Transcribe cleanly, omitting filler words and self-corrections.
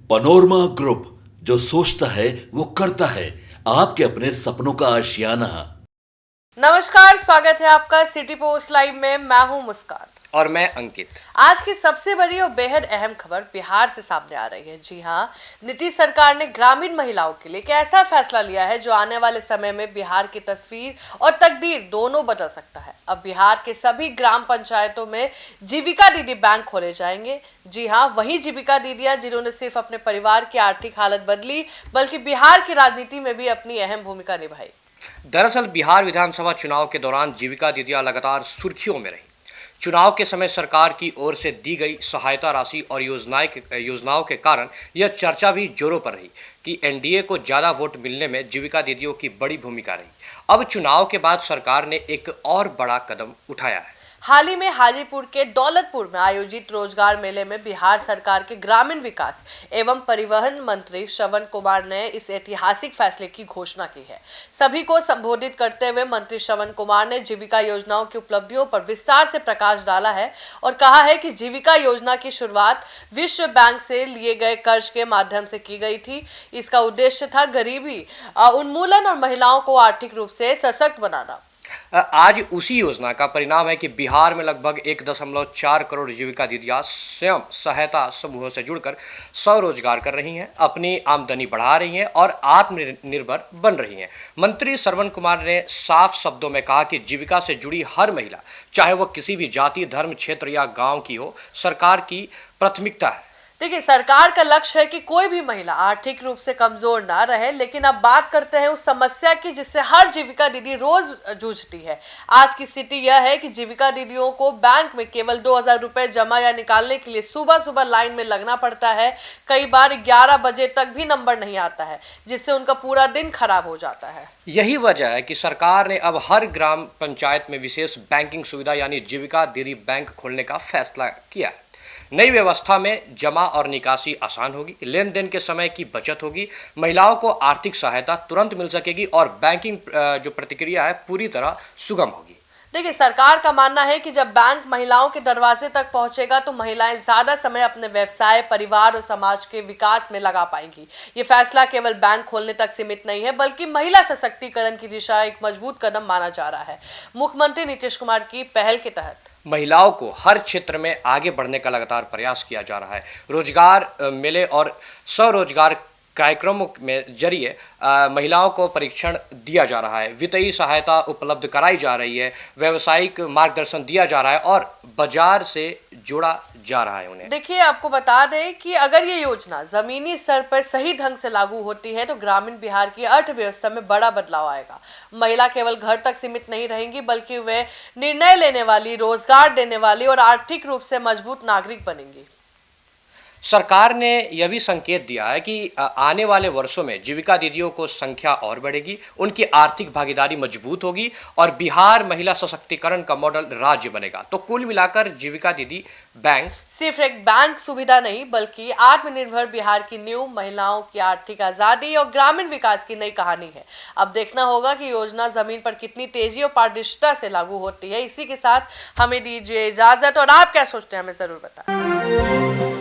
Panorama group, जो सोचता है वो करता है। आपके अपने सपनों का आशियाना। नमस्कार, स्वागत है आपका सिटी पोस्ट लाइव में। मैं हूं मुस्कान और मैं अंकित। आज की सबसे बड़ी और बेहद अहम खबर बिहार से सामने आ रही है। जी हां, नीतीश सरकार ने ग्रामीण महिलाओं के लिए एक ऐसा फैसला लिया है जो आने वाले समय में बिहार की तस्वीर और तकदीर दोनों बदल सकता है। अब बिहार के सभी ग्राम पंचायतों में जीविका दीदी बैंक खोले जाएंगे। जी हां, वही जीविका दीदियां जिन्होंने सिर्फ अपने परिवार की आर्थिक हालत बदली, बल्कि बिहार की राजनीति में भी अपनी अहम भूमिका निभाई। दरअसल बिहार विधानसभा चुनाव के दौरान जीविका दीदियां लगातार सुर्खियों में रही। चुनाव के समय सरकार की ओर से दी गई सहायता राशि और योजनाओं के कारण यह चर्चा भी जोरों पर रही कि एनडीए को ज़्यादा वोट मिलने में जीविका दीदियों की बड़ी भूमिका रही। अब चुनाव के बाद सरकार ने एक और बड़ा कदम उठाया है। हाल ही में हाजीपुर के दौलतपुर में आयोजित रोजगार मेले में बिहार सरकार के ग्रामीण विकास एवं परिवहन मंत्री श्रवण कुमार ने इस ऐतिहासिक फैसले की घोषणा की है। सभी को संबोधित करते हुए मंत्री श्रवण कुमार ने जीविका योजनाओं की उपलब्धियों पर विस्तार से प्रकाश डाला है और कहा है कि जीविका योजना की शुरुआत विश्व बैंक से लिए गए कर्ज के माध्यम से की गई थी। इसका उद्देश्य था गरीबी उन्मूलन और महिलाओं को आर्थिक रूप से सशक्त बनाना। आज उसी योजना का परिणाम है कि बिहार में लगभग 1.4 करोड़ जीविका दीदियां स्वयं सहायता समूहों से जुड़कर स्वरोजगार कर रही हैं, अपनी आमदनी बढ़ा रही हैं और आत्मनिर्भर बन रही हैं। मंत्री श्रवण कुमार ने साफ शब्दों में कहा कि जीविका से जुड़ी हर महिला, चाहे वह किसी भी जाति, धर्म, क्षेत्र या गाँव की हो, सरकार की प्राथमिकता है। देखिए, सरकार का लक्ष्य है कि कोई भी महिला आर्थिक रूप से कमजोर ना रहे। लेकिन अब बात करते हैं उस समस्या की जिससे हर जीविका दीदी रोज जूझती है। आज की स्थिति यह है कि जीविका दीदियों को बैंक में केवल 2,000 रुपए जमा या निकालने के लिए सुबह सुबह लाइन में लगना पड़ता है। कई बार 11 बजे तक भी नंबर नहीं आता है, जिससे उनका पूरा दिन खराब हो जाता है। यही वजह है कि सरकार ने अब हर ग्राम पंचायत में विशेष बैंकिंग सुविधा यानी जीविका दीदी बैंक खोलने का फैसला किया है। नई व्यवस्था में जमा और निकासी आसान होगी, लेन देन के समय की बचत होगी, महिलाओं को आर्थिक सहायता तुरंत मिल सकेगी और बैंकिंग जो प्रतिक्रिया है पूरी तरह सुगम होगी। देखिए, सरकार का मानना है कि जब बैंक महिलाओं के दरवाजे तक पहुंचेगा तो महिलाएं ज्यादा समय अपने व्यवसाय, परिवार और समाज के विकास में लगा पाएंगी। ये फैसला केवल बैंक खोलने तक सीमित नहीं है, बल्कि महिला सशक्तिकरण की दिशा एक मजबूत कदम माना जा रहा है। मुख्यमंत्री नीतीश कुमार की पहल के तहत महिलाओं को हर क्षेत्र में आगे बढ़ने का लगातार प्रयास किया जा रहा है। रोजगार मेले और स्वरोजगार कार्यक्रमों में जरिए महिलाओं को प्रशिक्षण दिया जा रहा है, वित्तीय सहायता उपलब्ध कराई जा रही है, व्यावसायिक मार्गदर्शन दिया जा रहा है और बाजार से जोड़ा जा रहा है उन्हें। देखिए, आपको बता दें कि अगर ये योजना जमीनी स्तर पर सही ढंग से लागू होती है तो ग्रामीण बिहार की अर्थव्यवस्था में बड़ा बदलाव आएगा। महिला केवल घर तक सीमित नहीं रहेंगी, बल्कि वे निर्णय लेने वाली, रोजगार देने वाली और आर्थिक रूप से मजबूत नागरिक बनेंगी। सरकार ने यह भी संकेत दिया है कि आने वाले वर्षों में जीविका दीदियों को संख्या और बढ़ेगी, उनकी आर्थिक भागीदारी मजबूत होगी और बिहार महिला सशक्तिकरण का मॉडल राज्य बनेगा। तो कुल मिलाकर जीविका दीदी बैंक सिर्फ एक बैंक सुविधा नहीं, बल्कि आत्मनिर्भर बिहार की नींव, महिलाओं की आर्थिक आजादी और ग्रामीण विकास की नई कहानी है। अब देखना होगा कि योजना जमीन पर कितनी तेजी और पारदर्शिता से लागू होती है। इसी के साथ हमें दीजिए इजाजत और आप क्या सोचते हैं हमें जरूर बताएं।